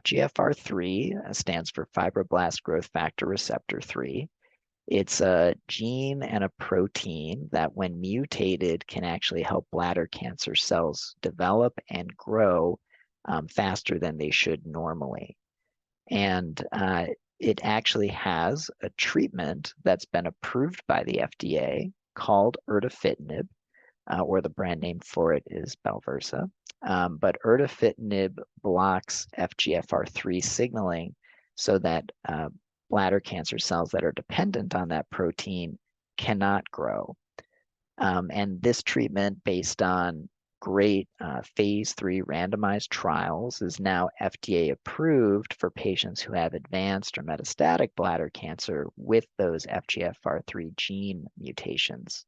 FGFR3 stands for fibroblast growth factor receptor 3. It's a gene and a protein that, when mutated, can actually help bladder cancer cells develop and grow faster than they should normally. And it actually has a treatment that's been approved by the FDA called erdafitinib, or the brand name for it is Balversa. But erdafitinib blocks FGFR3 signaling so that bladder cancer cells that are dependent on that protein cannot grow. And this treatment, based on great phase 3 randomized trials, is now FDA approved for patients who have advanced or metastatic bladder cancer with those FGFR3 gene mutations.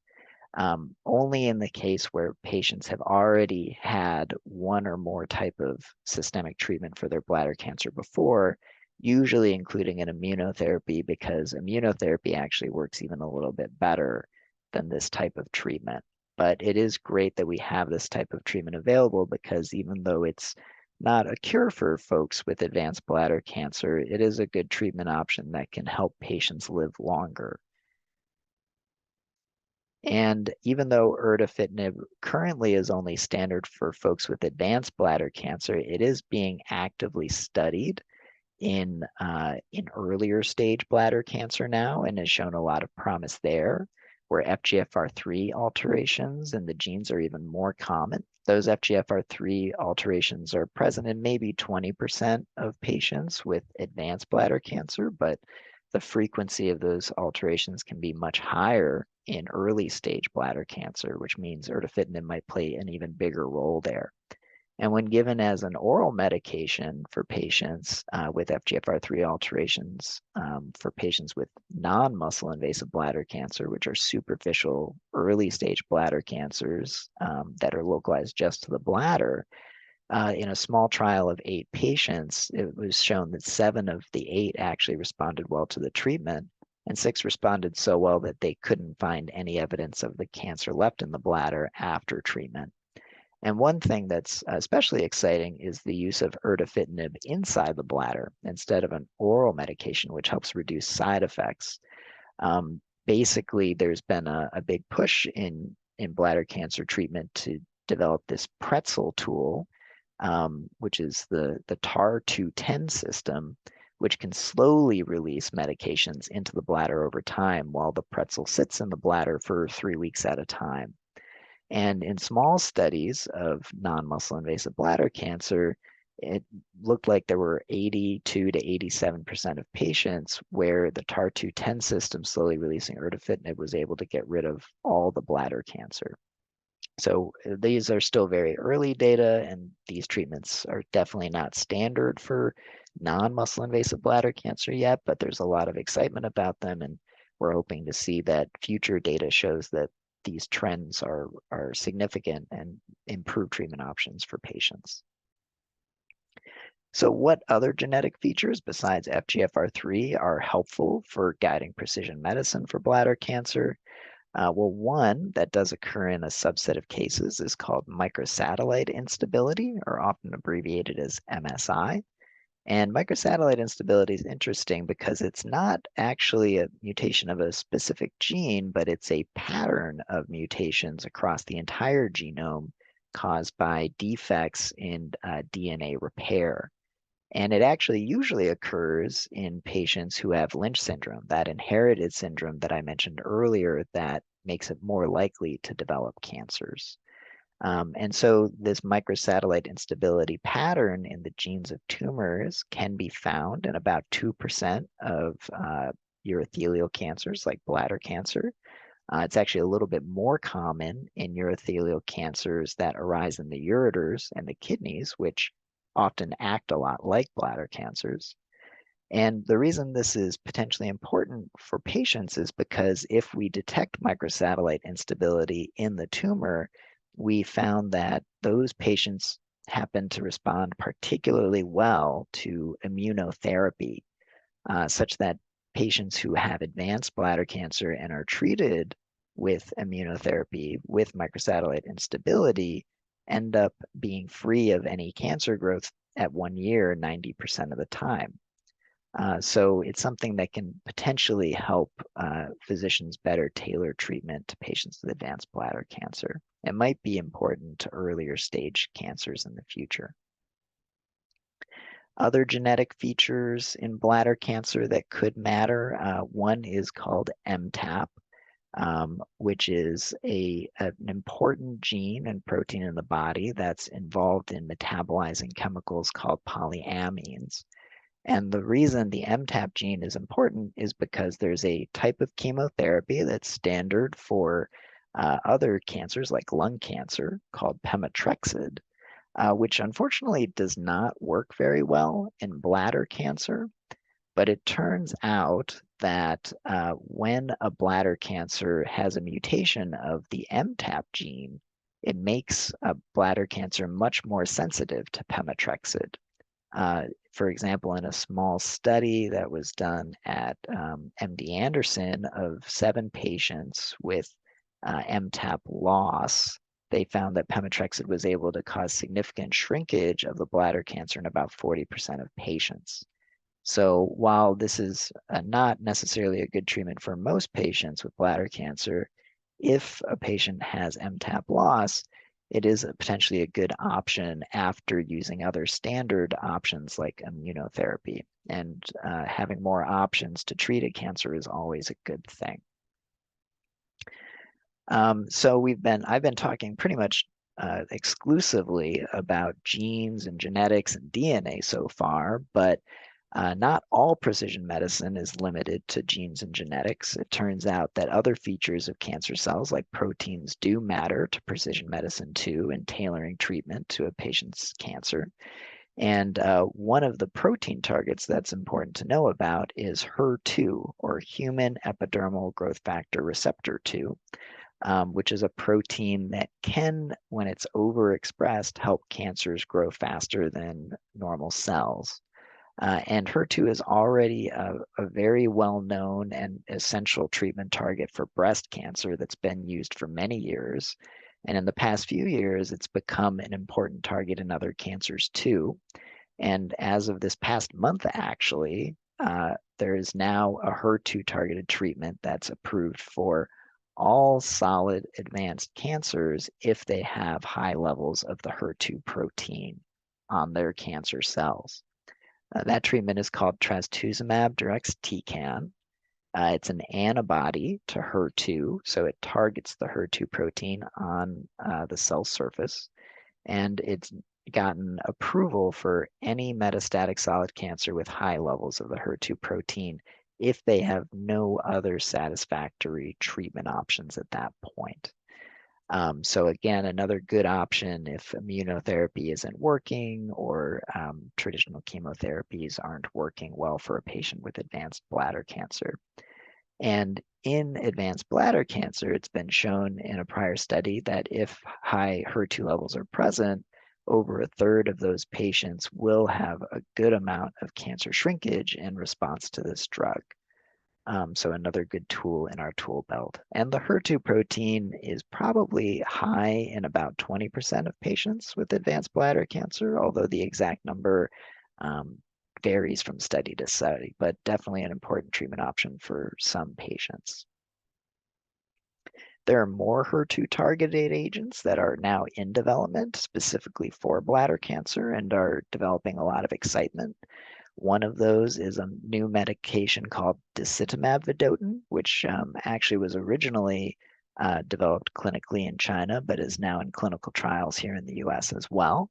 Only in the case where patients have already had one or more type of systemic treatment for their bladder cancer before, usually including an immunotherapy, because immunotherapy actually works even a little bit better than this type of treatment. But it is great that we have this type of treatment available, because even though it's not a cure for folks with advanced bladder cancer, it is a good treatment option that can help patients live longer. And even though erdafitinib currently is only standard for folks with advanced bladder cancer, it is being actively studied in earlier stage bladder cancer now, and has shown a lot of promise there, where FGFR3 alterations in the genes are even more common. Those FGFR3 alterations are present in maybe 20% of patients with advanced bladder cancer, but the frequency of those alterations can be much higher in early stage bladder cancer, which means erdafitinib might play an even bigger role there. And when given as an oral medication for patients with FGFR3 alterations, for patients with non-muscle invasive bladder cancer, which are superficial early stage bladder cancers that are localized just to the bladder, in a small trial of 8 patients, it was shown that 7 of the 8 actually responded well to the treatment, and 6 responded so well that they couldn't find any evidence of the cancer left in the bladder after treatment. And one thing that's especially exciting is the use of erdafitinib inside the bladder instead of an oral medication, which helps reduce side effects. Basically, there's been a big push in bladder cancer treatment to develop this pretzel tool, which is the TAR-210 system, which can slowly release medications into the bladder over time while the pretzel sits in the bladder for 3 weeks at a time. And in small studies of non-muscle invasive bladder cancer, it looked like there were 82 to 87% of patients where the TAR-210 system slowly releasing erdafitinib was able to get rid of all the bladder cancer. So these are still very early data, and these treatments are definitely not standard for non-muscle invasive bladder cancer yet, but there's a lot of excitement about them, and we're hoping to see that future data shows that these trends are significant and improve treatment options for patients. So what other genetic features besides FGFR3 are helpful for guiding precision medicine for bladder cancer? Well, one that does occur in a subset of cases is called microsatellite instability, or often abbreviated as MSI. And microsatellite instability is interesting because it's not actually a mutation of a specific gene, but it's a pattern of mutations across the entire genome caused by defects in DNA repair. And it actually usually occurs in patients who have Lynch syndrome, that inherited syndrome that I mentioned earlier that makes it more likely to develop cancers. And so this microsatellite instability pattern in the genes of tumors can be found in about 2% of urothelial cancers like bladder cancer. It's actually a little bit more common in urothelial cancers that arise in the ureters and the kidneys, which often act a lot like bladder cancers. And the reason this is potentially important for patients is because if we detect microsatellite instability in the tumor, we found that those patients happen to respond particularly well to immunotherapy, such that patients who have advanced bladder cancer and are treated with immunotherapy with microsatellite instability end up being free of any cancer growth at 1 year 90% of the time. So it's something that can potentially help physicians better tailor treatment to patients with advanced bladder cancer. It might be important to earlier stage cancers in the future. Other genetic features in bladder cancer that could matter, one is called MTAP, which is an important gene and protein in the body that's involved in metabolizing chemicals called polyamines. And the reason the MTAP gene is important is because there's a type of chemotherapy that's standard for other cancers like lung cancer called pemetrexed, which unfortunately does not work very well in bladder cancer. But it turns out that when a bladder cancer has a mutation of the MTAP gene, it makes a bladder cancer much more sensitive to pemetrexed. For example, in a small study that was done at MD Anderson of 7 patients with MTAP loss, they found that pemetrexed was able to cause significant shrinkage of the bladder cancer in about 40% of patients. So while this is not necessarily a good treatment for most patients with bladder cancer, if a patient has MTAP loss, it is potentially a good option after using other standard options like immunotherapy. And having more options to treat a cancer is always a good thing. So I've been talking pretty much exclusively about genes and genetics and DNA so far, but not all precision medicine is limited to genes and genetics. It turns out that other features of cancer cells, like proteins, do matter to precision medicine too, in tailoring treatment to a patient's cancer. And one of the protein targets that's important to know about is HER2, or human epidermal growth factor receptor 2, which is a protein that can, when it's overexpressed, help cancers grow faster than normal cells. And HER2 is already a very well-known and essential treatment target for breast cancer that's been used for many years. And in the past few years, it's become an important target in other cancers too. And as of this past month, actually, there is now a HER2 targeted treatment that's approved for all solid advanced cancers if they have high levels of the HER2 protein on their cancer cells. That treatment is called trastuzumab deruxtecan. It's an antibody to HER2, so it targets the HER2 protein on the cell surface, and it's gotten approval for any metastatic solid cancer with high levels of the HER2 protein if they have no other satisfactory treatment options at that point. So again, another good option if immunotherapy isn't working or traditional chemotherapies aren't working well for a patient with advanced bladder cancer. And in advanced bladder cancer, it's been shown in a prior study that if high HER2 levels are present, over a third of those patients will have a good amount of cancer shrinkage in response to this drug. So another good tool in our tool belt. And the HER2 protein is probably high in about 20% of patients with advanced bladder cancer, although the exact number varies from study to study, but definitely an important treatment option for some patients. There are more HER2 targeted agents that are now in development specifically for bladder cancer and are developing a lot of excitement. One of those is a new medication called disitamab vedotin, which actually was originally developed clinically in China, but is now in clinical trials here in the US as well.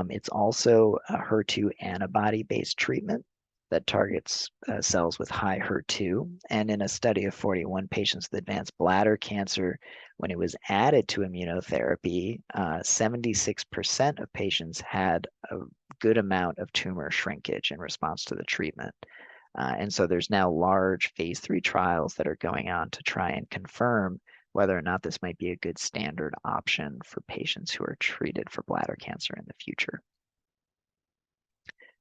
It's also a HER2 antibody-based treatment that targets cells with high HER2. And in a study of 41 patients with advanced bladder cancer, when it was added to immunotherapy, 76% of patients had a good amount of tumor shrinkage in response to the treatment. And so there's now large phase 3 trials that are going on to try and confirm whether or not this might be a good standard option for patients who are treated for bladder cancer in the future.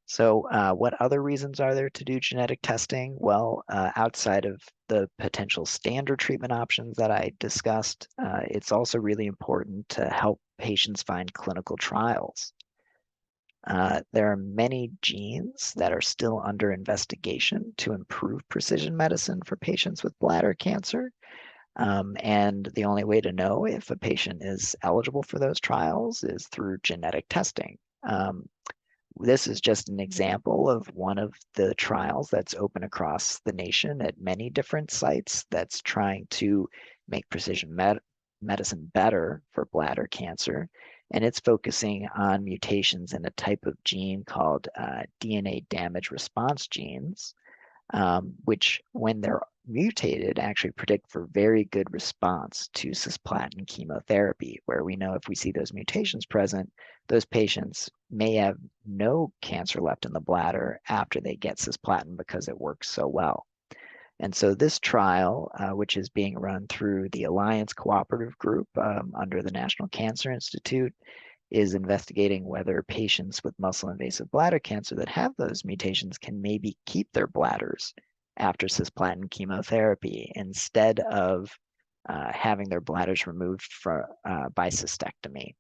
So what other reasons are there to do genetic testing? Well, outside of the potential standard treatment options that I discussed, it's also really important to help patients find clinical trials. There are many genes that are still under investigation to improve precision medicine for patients with bladder cancer. And the only way to know if a patient is eligible for those trials is through genetic testing. This is just an example of one of the trials that's open across the nation at many different sites that's trying to make medicine better for bladder cancer. And it's focusing on mutations in a type of gene called DNA damage response genes, which, when they're mutated, actually predict for very good response to cisplatin chemotherapy, where we know if we see those mutations present, those patients may have no cancer left in the bladder after they get cisplatin because it works so well. And so this trial, which is being run through the Alliance Cooperative Group under the National Cancer Institute, is investigating whether patients with muscle-invasive bladder cancer that have those mutations can maybe keep their bladders after cisplatin chemotherapy instead of having their bladders removed by cystectomy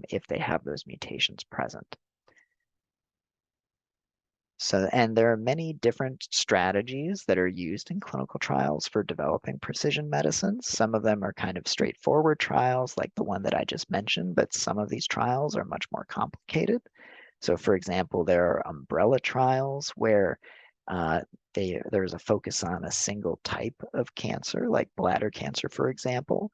if they have those mutations present. So, and there are many different strategies that are used in clinical trials for developing precision medicines. Some of them are kind of straightforward trials, like the one that I just mentioned, but some of these trials are much more complicated. So, for example, there are umbrella trials where there's a focus on a single type of cancer, like bladder cancer, for example.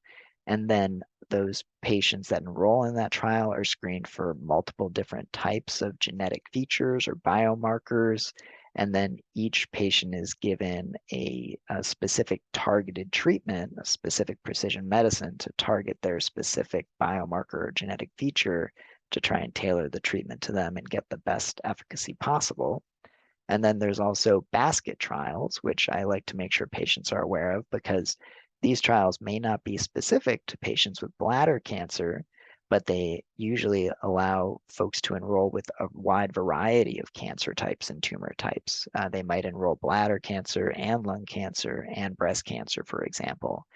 And then those patients that enroll in that trial are screened for multiple different types of genetic features or biomarkers. And then each patient is given a specific targeted treatment, a specific precision medicine to target their specific biomarker or genetic feature to try and tailor the treatment to them and get the best efficacy possible. And then there's also basket trials, which I like to make sure patients are aware of because these trials may not be specific to patients with bladder cancer, but they usually allow folks to enroll with a wide variety of cancer types and tumor types. They might enroll bladder cancer and lung cancer and breast cancer, for example.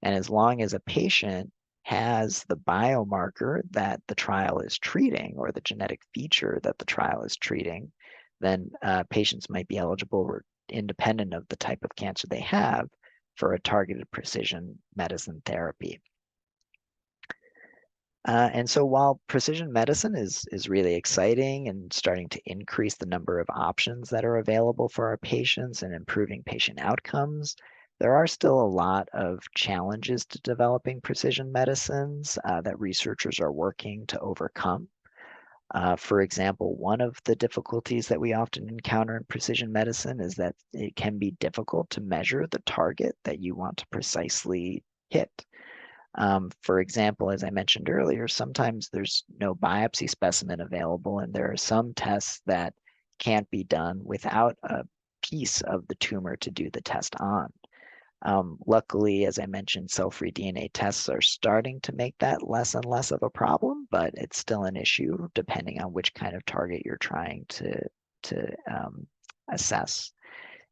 And as long as a patient has the biomarker that the trial is treating or the genetic feature that the trial is treating, then patients might be eligible independent of the type of cancer they have for a targeted precision medicine therapy. And so while precision medicine is really exciting and starting to increase the number of options that are available for our patients and improving patient outcomes, there are still a lot of challenges to developing precision medicines that researchers are working to overcome. For example, one of the difficulties that we often encounter in precision medicine is that it can be difficult to measure the target that you want to precisely hit. For example, as I mentioned earlier, sometimes there's no biopsy specimen available, and there are some tests that can't be done without a piece of the tumor to do the test on. Luckily, as I mentioned, cell-free DNA tests are starting to make that less and less of a problem, but it's still an issue depending on which kind of target you're trying to assess.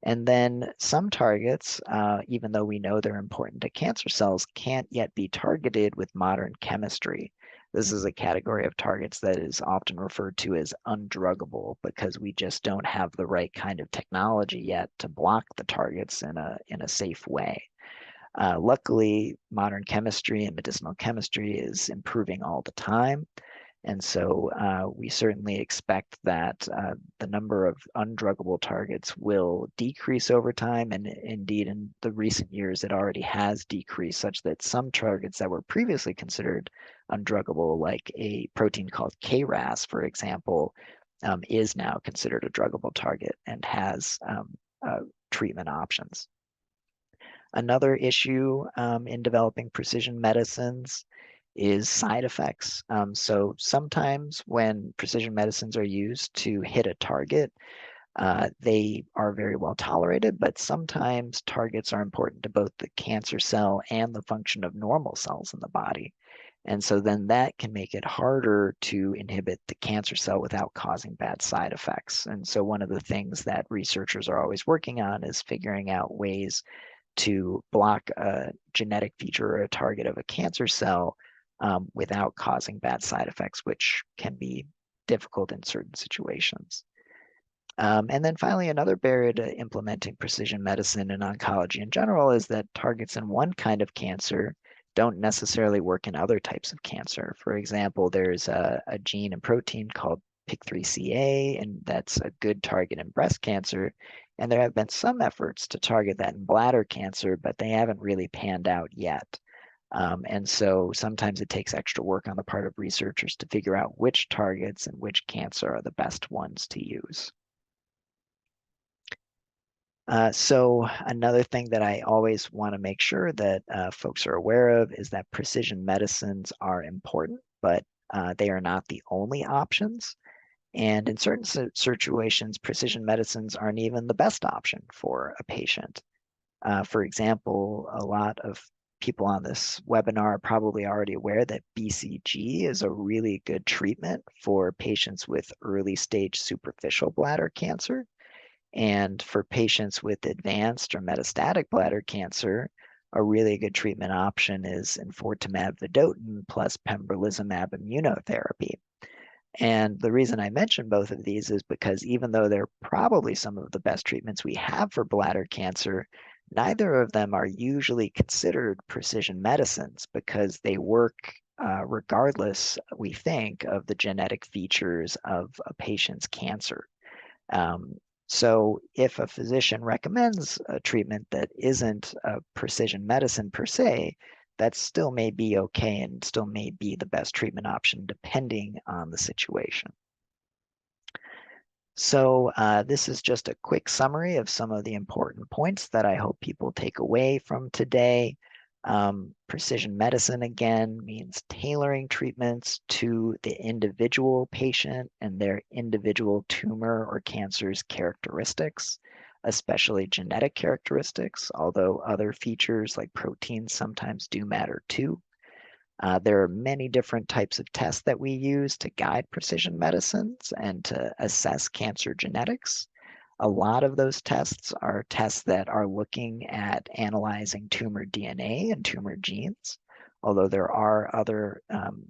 And then some targets, even though we know they're important to cancer cells, can't yet be targeted with modern chemistry. This is a category of targets that is often referred to as undruggable because we just don't have the right kind of technology yet to block the targets in a safe way. Luckily, modern chemistry and medicinal chemistry is improving all the time. And so we certainly expect that the number of undruggable targets will decrease over time. And indeed, in the recent years, it already has decreased such that some targets that were previously considered undruggable, like a protein called KRAS, for example, is now considered a druggable target and has treatment options. Another issue in developing precision medicines is side effects. So sometimes when precision medicines are used to hit a target, they are very well tolerated, but sometimes targets are important to both the cancer cell and the function of normal cells in the body. And so then that can make it harder to inhibit the cancer cell without causing bad side effects. And so one of the things that researchers are always working on is figuring out ways to block a genetic feature or a target of a cancer cell without causing bad side effects, which can be difficult in certain situations. And then finally, another barrier to implementing precision medicine in oncology in general is that targets in one kind of cancer don't necessarily work in other types of cancer. For example, there's a gene and protein called PIK3CA, and that's a good target in breast cancer. And there have been some efforts to target that in bladder cancer, but they haven't really panned out yet. And so sometimes it takes extra work on the part of researchers to figure out which targets and which cancer are the best ones to use. So another thing that I always want to make sure that folks are aware of is that precision medicines are important, but they are not the only options. And in certain situations, precision medicines aren't even the best option for a patient. For example, a lot of people on this webinar are probably already aware that BCG is a really good treatment for patients with early stage superficial bladder cancer. And for patients with advanced or metastatic bladder cancer, a really good treatment option is enfortumab vedotin plus pembrolizumab immunotherapy. And the reason I mention both of these is because even though they're probably some of the best treatments we have for bladder cancer, neither of them are usually considered precision medicines because they work regardless, we think, of the genetic features of a patient's cancer. So if a physician recommends a treatment that isn't a precision medicine per se, that still may be okay and still may be the best treatment option depending on the situation. So this is just a quick summary of some of the important points that I hope people take away from today. Precision medicine, again, means tailoring treatments to the individual patient and their individual tumor or cancer's characteristics, especially genetic characteristics, although other features like proteins sometimes do matter too. There are many different types of tests that we use to guide precision medicines and to assess cancer genetics. A lot of those tests are tests that are looking at analyzing tumor DNA and tumor genes, although there are other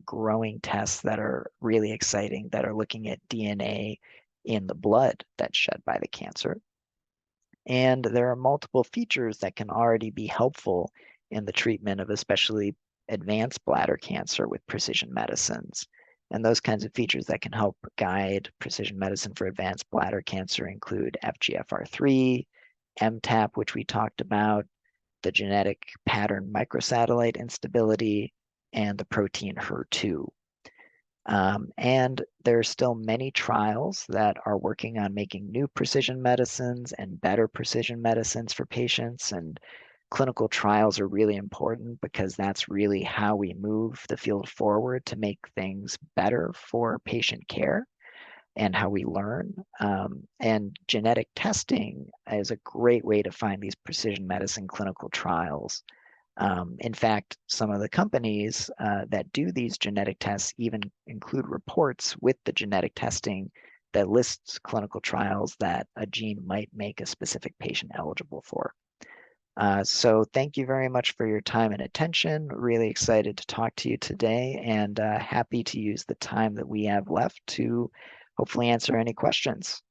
growing tests that are really exciting that are looking at DNA in the blood that's shed by the cancer. And there are multiple features that can already be helpful in the treatment of especially advanced bladder cancer with precision medicines. And those kinds of features that can help guide precision medicine for advanced bladder cancer include FGFR3, MTAP, which we talked about, the genetic pattern microsatellite instability, and the protein HER2. And there are still many trials that are working on making new precision medicines and better precision medicines for patients. And clinical trials are really important because that's really how we move the field forward to make things better for patient care and how we learn. And genetic testing is a great way to find these precision medicine clinical trials. In fact, some of the companies that do these genetic tests even include reports with the genetic testing that lists clinical trials that a gene might make a specific patient eligible for. So thank you very much for your time and attention. Really excited to talk to you today and happy to use the time that we have left to hopefully answer any questions.